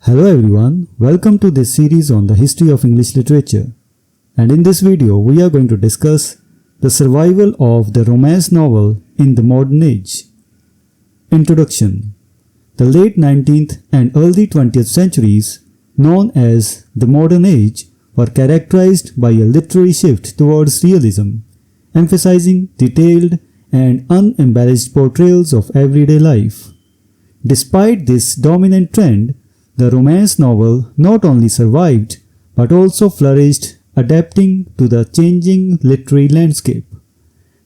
Hello everyone, welcome to this series on the history of English literature. And in this video, we are going to discuss the survival of the romance novel in the modern age. Introduction. The late 19th and early 20th centuries, known as the modern age, were characterized by a literary shift towards realism, emphasizing detailed and unembellished portrayals of everyday life. Despite this dominant trend, the romance novel not only survived but also flourished, adapting to the changing literary landscape.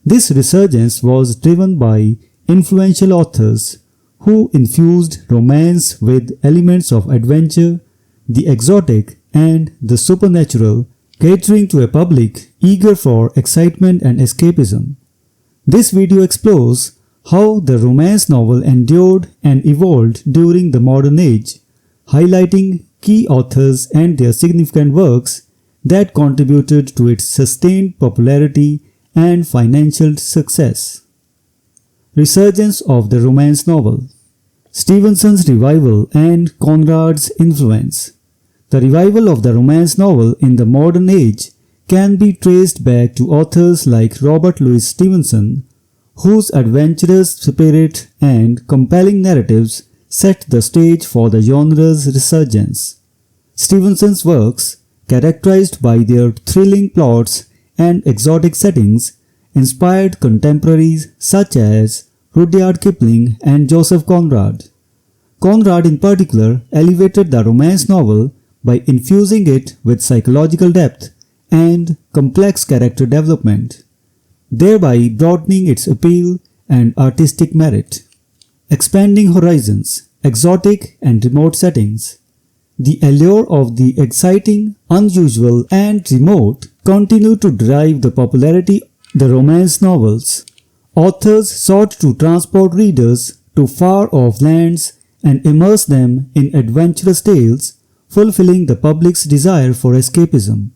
This resurgence was driven by influential authors who infused romance with elements of adventure, the exotic, and the supernatural, catering to a public eager for excitement and escapism. This video explores how the romance novel endured and evolved during the modern age, highlighting key authors and their significant works that contributed to its sustained popularity and financial success. Resurgence of the romance novel. Stevenson's revival and Conrad's influence. The revival of the romance novel in the modern age can be traced back to authors like Robert Louis Stevenson, whose adventurous spirit and compelling narratives set the stage for the genre's resurgence. Stevenson's works, characterized by their thrilling plots and exotic settings, inspired contemporaries such as Rudyard Kipling and Joseph Conrad. Conrad in particular elevated the romance novel by infusing it with psychological depth and complex character development, thereby broadening its appeal and artistic merit. Expanding horizons, exotic and remote settings. The allure of the exciting, unusual, and remote continue to drive the popularity of the romance novels. Authors sought to transport readers to far-off lands and immerse them in adventurous tales, fulfilling the public's desire for escapism.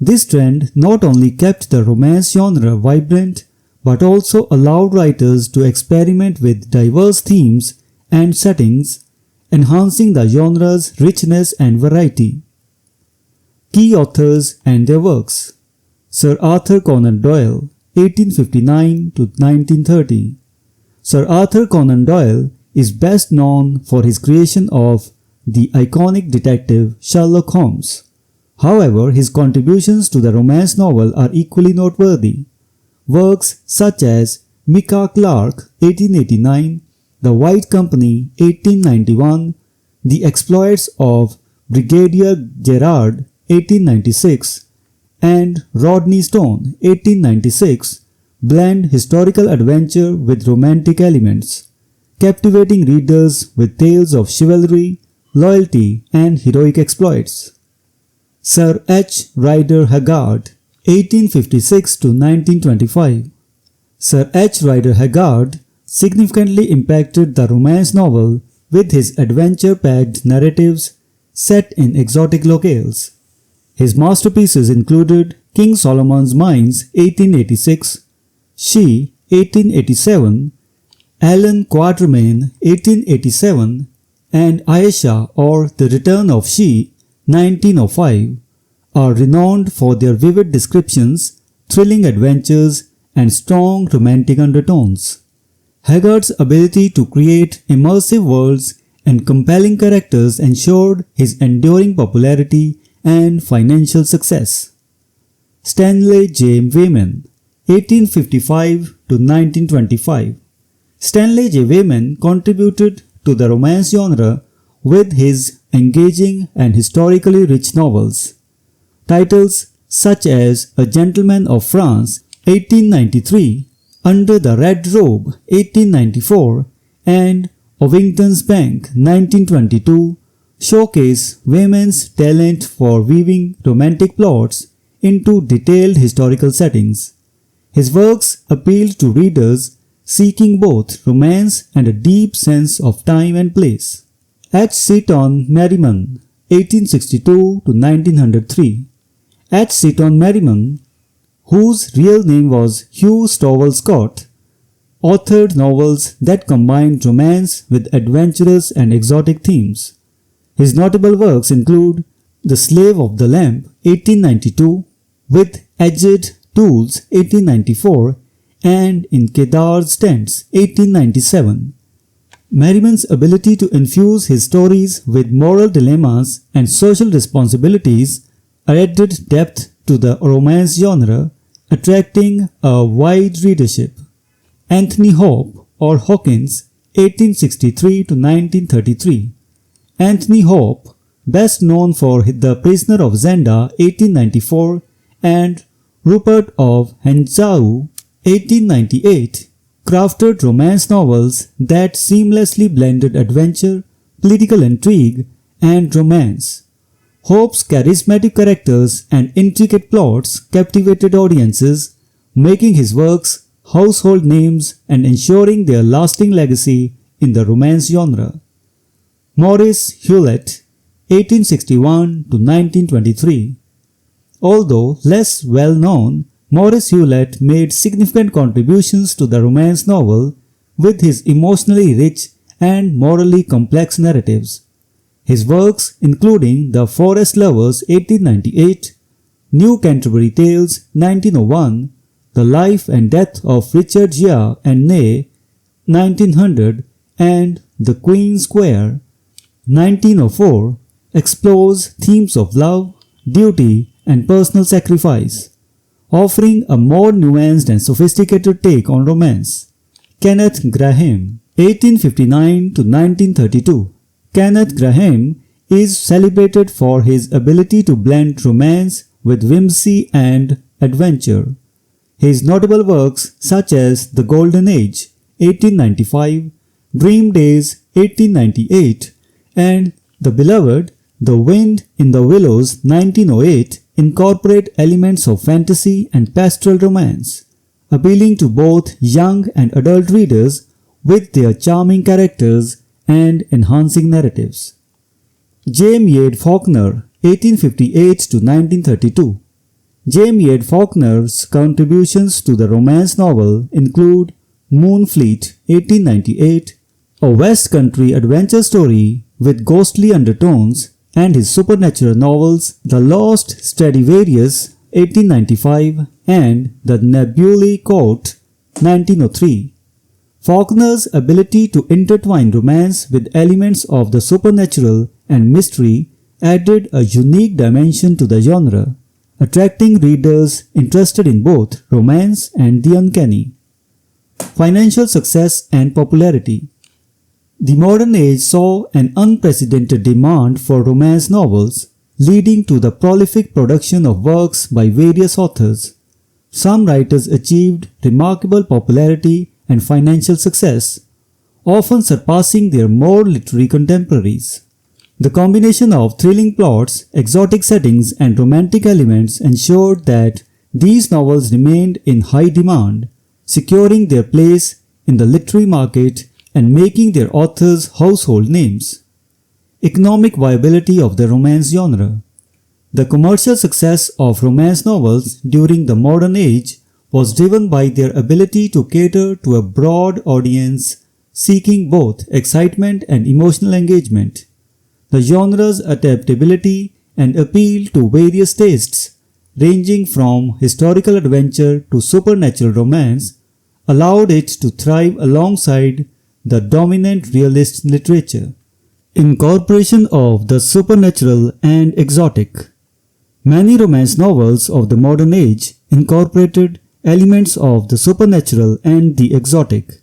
This trend not only kept the romance genre vibrant, but also allowed writers to experiment with diverse themes and settings, enhancing the genre's richness and variety. Key authors and their works. Sir Arthur Conan Doyle, 1859 to 1930. Sir Arthur Conan Doyle is best known for his creation of the iconic detective Sherlock Holmes. However, his contributions to the romance novel are equally noteworthy. Works such as Micah Clarke, 1889, The White Company, 1891, The Exploits of Brigadier Gerard, 1896, and Rodney Stone, 1896, blend historical adventure with romantic elements, captivating readers with tales of chivalry, loyalty, and heroic exploits. Sir H. Rider Haggard, 1856 to 1925. Sir H. Rider Haggard significantly impacted the romance novel with his adventure-packed narratives set in exotic locales. His masterpieces included King Solomon's Mines, 1886, She, 1887, Alan Quatermain, 1887, and Ayesha or The Return of She, 1905, are renowned for their vivid descriptions, thrilling adventures, and strong romantic undertones. Haggard's ability to create immersive worlds and compelling characters ensured his enduring popularity and financial success. Stanley J. Weyman, 1855 to 1925. Stanley J. Weyman contributed to the romance genre with his engaging and historically rich novels. Titles such as A Gentleman of France, 1893, Under the Red Robe, 1894, and Ovington's Bank, 1922, showcase Weyman's talent for weaving romantic plots into detailed historical settings. His works appealed to readers seeking both romance and a deep sense of time and place. H. Seton Merriman, 1862 to 1903. H. Seton Merriman, whose real name was Hugh Stowell Scott, authored novels that combined romance with adventurous and exotic themes. His notable works include The Slave of the Lamp 1892, With Edged Tools 1894, and In Kedar's Tents 1897. Merriman's ability to infuse his stories with moral dilemmas and social responsibilities added depth to the romance genre, attracting a wide readership. Anthony Hope or Hawkins 1863 to 1933. Anthony Hope, best known for The Prisoner of Zenda 1894 and Rupert of Hentzau 1898, crafted romance novels that seamlessly blended adventure, political intrigue, and romance. Hope's charismatic characters and intricate plots captivated audiences, making his works household names and ensuring their lasting legacy in the romance genre. Maurice Hewlett, 1861 to 1923. Although less well known, Maurice Hewlett made significant contributions to the romance novel with his emotionally rich and morally complex narratives. His works, including The Forest Lovers 1898, New Canterbury Tales 1901, The Life and Death of Richard Gere and Ney 1900, and The Queen Square 1904, explores themes of love, duty, and personal sacrifice, offering a more nuanced and sophisticated take on romance. Kenneth Grahame, 1859 to 1932. Kenneth Grahame is celebrated for his ability to blend romance with whimsy and adventure. His notable works such as The Golden Age, 1895, Dream Days, 1898, and The Beloved, The Wind in the Willows, 1908, incorporate elements of fantasy and pastoral romance, appealing to both young and adult readers with their charming characters and enhancing narratives. J. Meade Faulkner, 1858 to 1932. J. Meade Faulkner's contributions to the romance novel include Moonfleet, 1898, a West Country adventure story with ghostly undertones, and his supernatural novels The Lost Stradivarius 1895 and The Nebulae Court 1903. Faulkner's ability to intertwine romance with elements of the supernatural and mystery added a unique dimension to the genre, attracting readers interested in both romance and the uncanny. Financial success and popularity. The modern age saw an unprecedented demand for romance novels, leading to the prolific production of works by various authors. Some writers achieved remarkable popularity and financial success, often surpassing their more literary contemporaries. The combination of thrilling plots, exotic settings, and romantic elements ensured that these novels remained in high demand, securing their place in the literary market and making their authors household names. Economic viability of the romance genre. The commercial success of romance novels during the modern age was driven by their ability to cater to a broad audience seeking both excitement and emotional engagement. The genre's adaptability and appeal to various tastes, ranging from historical adventure to supernatural romance, allowed it to thrive alongside the dominant realist literature. Incorporation of the supernatural and exotic. Many romance novels of the modern age incorporated elements of the supernatural and the exotic,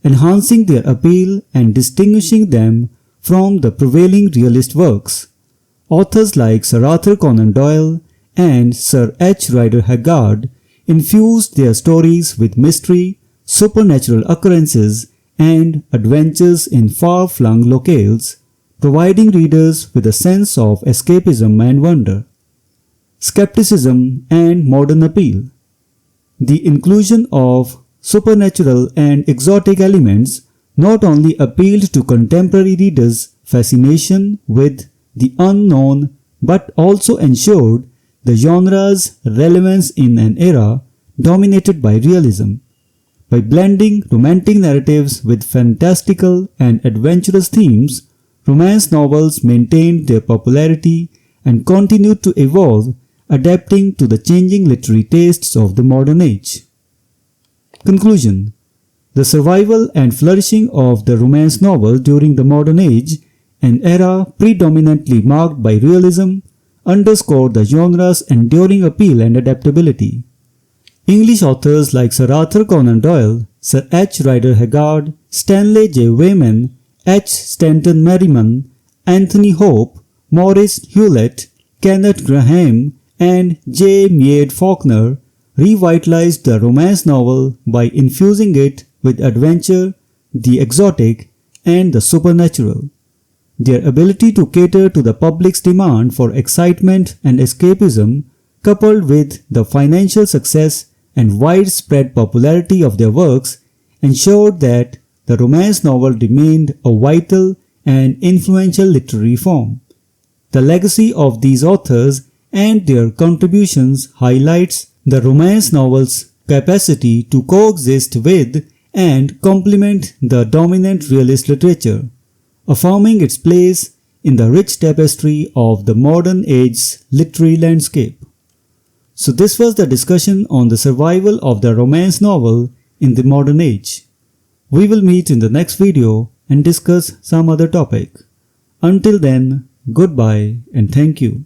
enhancing their appeal and distinguishing them from the prevailing realist works. Authors like Sir Arthur Conan Doyle and Sir H. Rider Haggard infused their stories with mystery, supernatural occurrences, and adventures in far-flung locales, providing readers with a sense of escapism and wonder. Skepticism and modern appeal. The inclusion of supernatural and exotic elements not only appealed to contemporary readers' fascination with the unknown but also ensured the genre's relevance in an era dominated by realism. By blending romantic narratives with fantastical and adventurous themes, Romance novels maintained their popularity and continued to evolve, adapting to the changing literary tastes of the modern age. Conclusion: the survival and flourishing of the romance novel during the modern age, an era predominantly marked by realism, underscored the genre's enduring appeal and adaptability. English authors like Sir Arthur Conan Doyle, Sir H. Rider Haggard, Stanley J. Wayman, H. Stanton Merriman, Anthony Hope, Maurice Hewlett, Kenneth Grahame, and J. Meade Faulkner revitalized the romance novel by infusing it with adventure, the exotic, and the supernatural. Their ability to cater to the public's demand for excitement and escapism, coupled with the financial success and widespread popularity of their works, ensured that the romance novel remained a vital and influential literary form. The legacy of these authors and their contributions highlights the romance novel's capacity to coexist with and complement the dominant realist literature, affirming its place in the rich tapestry of the modern age's literary landscape. So this was the discussion on the survival of the romance novel in the modern age. We will meet in the next video and discuss some other topic. Until then, goodbye and thank you.